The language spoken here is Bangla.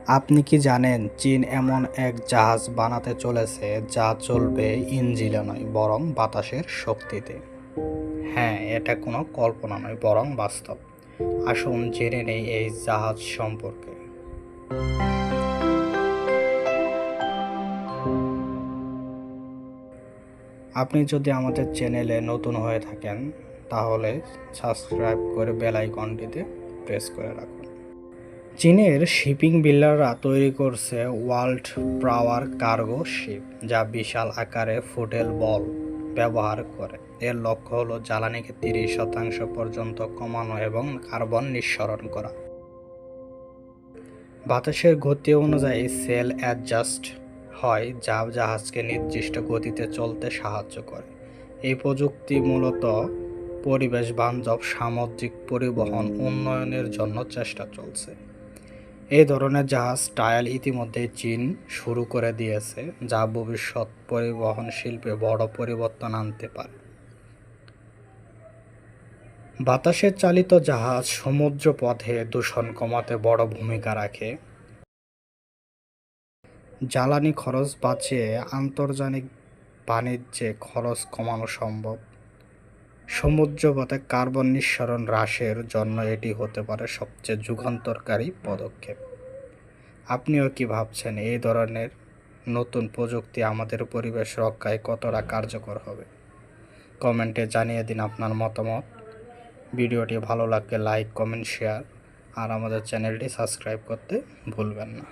আপনি কি জানেন চীন এমন এক জাহাজ বানাতে চলেছে যা চলবে ইঞ্জিনে নয় বরং বাতাসের শক্তিতে। হ্যাঁ, এটা কোনো কল্পনা নয় বরং বাস্তব। আসুন জেনে নেই এই জাহাজ সম্পর্কে। আপনি যদি আমাদের চ্যানেলে নতুন হয়ে থাকেন তাহলে সাবস্ক্রাইব করে বেল আইকনটিতে প্রেস করে রাখুন। চীনের শিপিং বিল্ডাররা তৈরি করছে ওয়ার্ল্ড পাওয়ার কার্গো শিপ, যা বিশাল আকারে ফুটেল বল ব্যবহার করে। এর লক্ষ্য হলো জ্বালানিকে 30% পর্যন্ত কমানো এবং কার্বন নিঃসরণ করা। বাতাসের গতি অনুযায়ী সেল অ্যাডজাস্ট হয়, যা জাহাজকে নির্দিষ্ট গতিতে চলতে সাহায্য করে। এই প্রযুক্তি মূলত পরিবেশ বান্ধব সামুদ্রিক পরিবহন উন্নয়নের জন্য চেষ্টা চলছে। এই ধরনের জাহাজ ট্রায়াল ইতিমধ্যে চীন শুরু করে দিয়েছে, যা ভবিষ্যৎ পরিবহন শিল্পে বড় পরিবর্তন আনতে পারে। বাতাসে চালিত জাহাজ সমুদ্র পথে দূষণ কমাতে বড় ভূমিকা রাখে। জ্বালানি খরচ বাঁচিয়ে আন্তর্জাতিক বাণিজ্যে খরচ কমানো সম্ভব। সমুদ্রপথে কার্বন নিঃসরণ হ্রাসের জন্য এটি হতে পারে সবচেয়ে যুগান্তকারী পদক্ষেপ। আপনিও কি ভাবছেন এই ধরনের নতুন প্রযুক্তি আমাদের পরিবেশ রক্ষায় কতটা কার্যকর হবে? কমেন্টে জানিয়ে দিন আপনার মতামত। ভিডিওটি ভালো লাগলে লাইক, কমেন্ট, শেয়ার আর আমাদের চ্যানেলটি সাবস্ক্রাইব করতে ভুলবেন না।